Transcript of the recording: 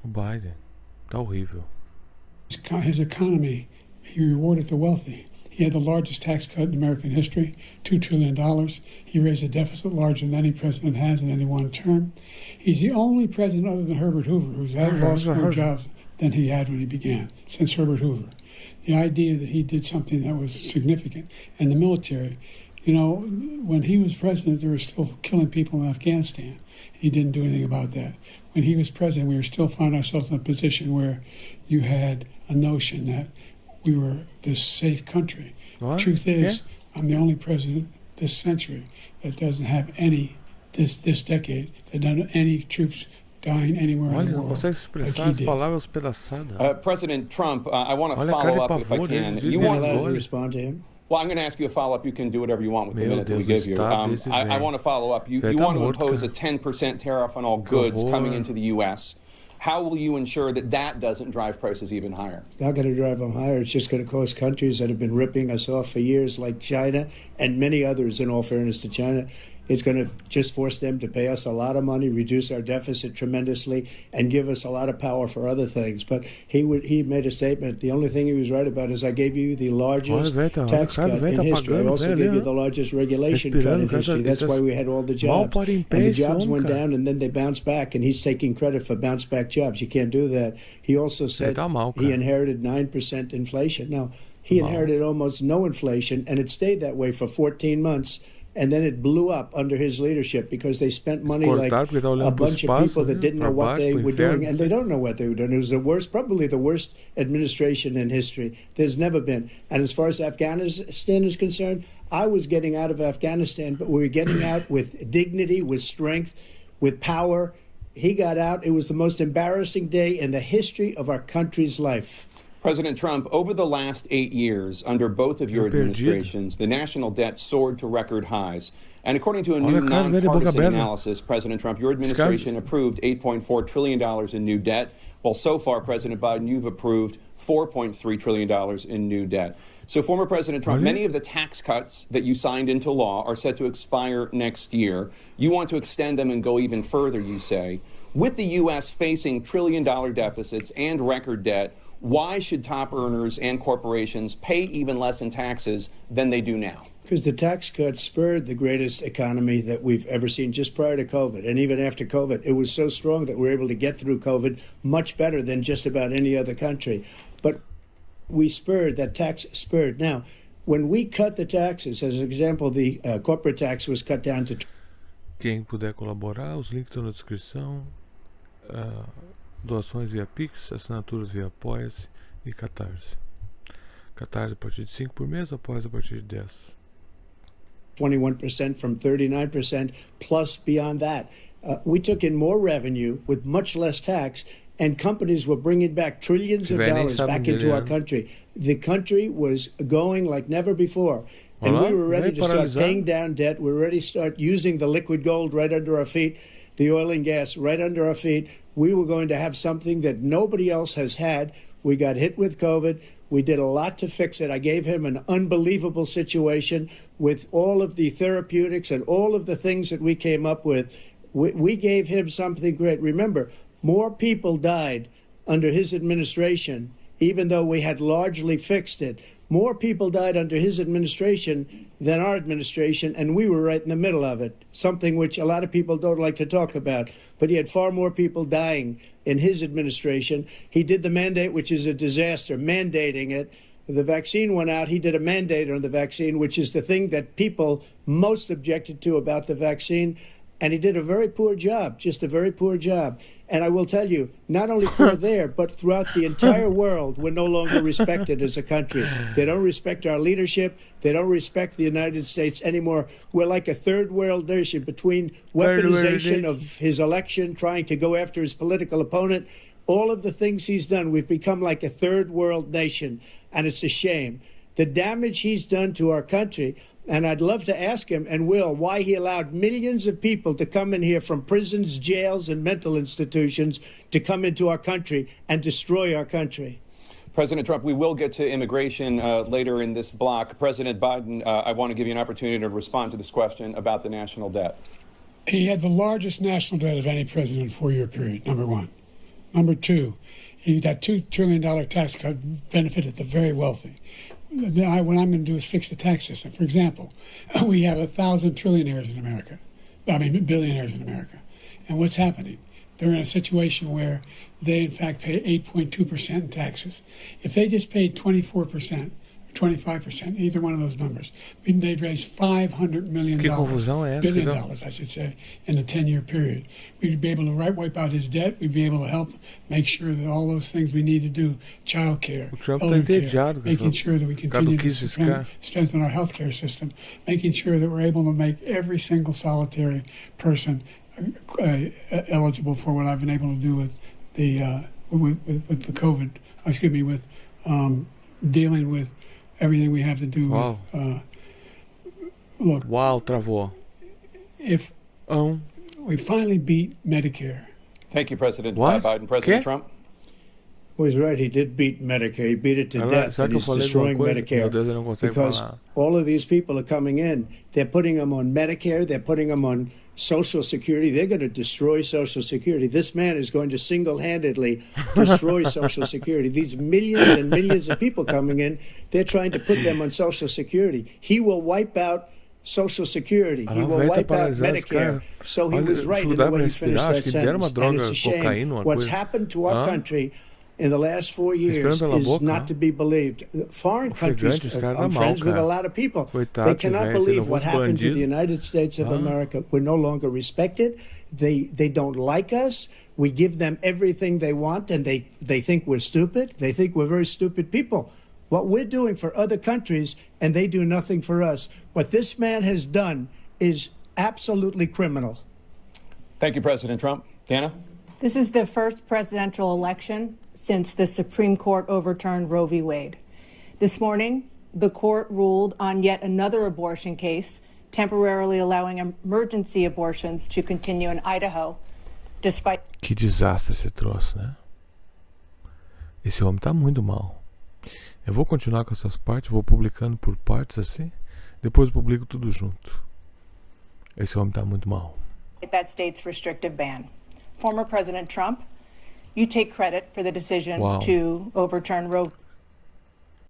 O Biden tá horrível. His economy, he rewarded the wealthy. He had the largest tax cut in American history, $2 trillion. He raised a deficit larger than any president has in any one term. He's the only president other than Herbert Hoover who's lost more jobs than he had when he began, since Herbert Hoover. The idea that he did something that was significant. And the military, you know, when he was president, they were still killing people in Afghanistan. He didn't do anything about that. When he was president, we were still finding ourselves in a position where you had a notion that we were this safe country. What? Truth is, I'm the only president this century that doesn't have any, this decade, that doesn't have any troops dying anywhere in the world. Olha, não consegue expressar as palavras pedaçadas. President Trump, I want to Olha follow a up cara de if I pavor can. dele. You want to respond to him? Well, I'm going to ask you a follow-up. You can do whatever you want with the Meu minute that we Deus, give you. está I want to follow up. You Você want tá to morto, impose cara. a 10% tariff on all goods coming into the U.S. How will you ensure that that doesn't drive prices even higher? It's not going to drive them higher. It's just going to cost countries that have been ripping us off for years, like China and many others, in all fairness to China. It's going to just force them to pay us a lot of money, reduce our deficit tremendously, and give us a lot of power for other things. But he made a statement. The only thing he was right about is I gave you the largest tax cut in history. I also gave you the largest regulation cut in history. That's why we had all the jobs. And the jobs went down, and then they bounced back, and he's taking credit for bounce back jobs. You can't do that. He also said he inherited 9% inflation. Now, he inherited almost no inflation, and it stayed that way for 14 months. And then it blew up under his leadership because they spent money like a bunch of people that didn't know what they were doing, and they don't know what they were doing. It was the worst, probably the worst administration in history. There's never been. And as far as Afghanistan is concerned, I was getting out of Afghanistan, but we were getting out with dignity, with strength, with power. He got out. It was the most embarrassing day in the history of our country's life. President Trump, over the last 8 years, under both of your administrations, the national debt soared to record highs. And according to a new nonpartisan analysis, President Trump, your administration approved $8.4 trillion in new debt, while so far, President Biden, you've approved $4.3 trillion in new debt. So, former President Trump, many of the tax cuts that you signed into law are set to expire next year. You want to extend them and go even further, you say. With the U.S. facing trillion-dollar deficits and record debt, why should top earners and corporations pay even less in taxes than they do now? Because the tax cuts spurred the greatest economy that we've ever seen just prior to COVID. And even after COVID, it was so strong that we were able to get through COVID much better than just about any other country. But we spurred, that tax spurred. Now, when we cut the taxes, as an example, the corporate tax was cut down to... Quem puder colaborar, os links estão na descrição. Doações via Pix, assinaturas via Apoia-se e Catarse. Catarse a partir de 5 por mês, Apoia-se a partir de 10. 21% from 39%, plus beyond that. We took in more revenue with much less tax, and companies were bringing back trillions of dollars back into our country. The country was going like never before. And we were ready to start paying down debt. We were ready to start using the liquid gold right under our feet, the oil and gas right under our feet. We were going to have something that nobody else has had. We got hit with COVID. We did a lot to fix it. I gave him an unbelievable situation with all of the therapeutics and all of the things that we came up with. We gave him something great. Remember, more people died under his administration, even though we had largely fixed it. More people died under his administration than our administration, and we were right in the middle of it, something which a lot of people don't like to talk about. But he had far more people dying in his administration. He did the mandate, which is a disaster, mandating it. The vaccine went out. He did a mandate on the vaccine, which is the thing that people most objected to about the vaccine. And he did a very poor job, just a very poor job. And I will tell you, not only poor there, but throughout the entire world, we're no longer respected as a country. They don't respect our leadership. They don't respect the United States anymore. We're like a third world nation between weaponization of his election, trying to go after his political opponent, all of the things he's done. We've become like a third world nation, and it's a shame. The damage he's done to our country. And I'd love to ask him, and will, why he allowed millions of people to come in here from prisons, jails, and mental institutions to come into our country and destroy our country. President Trump, we will get to immigration later in this block. President Biden, I want to give you an opportunity to respond to this question about the national debt. He had the largest national debt of any president in a 4-year period, number one. Number two, that $2 trillion tax cut benefited the very wealthy. What I'm going to do is fix the tax system. For example, we have 1,000 trillionaires in America. Billionaires in America. And what's happening? They're in a situation where they, in fact, pay 8.2% in taxes. If they just paid 24%, 25%, either one of those numbers, they'd raise $500 million, billion dollars, I should say, in a 10-year period. We'd be able to wipe out his debt. We'd be able to help make sure that all those things we need to do, child care, elder care, making sure that we continue to strengthen our healthcare system, making sure that we're able to make every single solitary person eligible for what I've been able to do with the COVID. With dealing with everything we have to do with. Look. Travou. If we finally beat Medicare. Thank you, President Biden. President Trump. Well, he's right. He did beat Medicare. He beat it to death. And he's destroying Medicare because all of these people are coming in. They're putting them on Medicare. They're putting them on Social Security. They're going to destroy Social Security. This man is going to single-handedly destroy Social Security. These millions and millions of people coming in, they're trying to put them on Social Security. He will wipe out Social Security. He will wipe out Medicare. So he was right in the way he finished that sentence. And it's a shame. What's happened to our country in the last 4 years is not to be believed. Foreign countries, I'm friends with a lot of people. They cannot believe what happened to the United States of America. We're no longer respected. They don't like us. We give them everything they want, and they think we're stupid. They think we're very stupid people. What we're doing for other countries, and they do nothing for us. What this man has done is absolutely criminal. Thank you, President Trump. Dana? This is the first presidential election since the Supreme Court overturned Roe v. Wade. This morning, the court ruled on yet another abortion case, temporarily allowing emergency abortions to continue in Idaho, despite... Que desastre esse troço, né? Esse homem tá muito mal. Eu vou continuar com essas partes, vou publicando por partes assim, depois eu publico tudo junto. Esse homem tá muito mal. That state's restrictive ban. Former President Trump, you take credit for the decision to overturn Roe.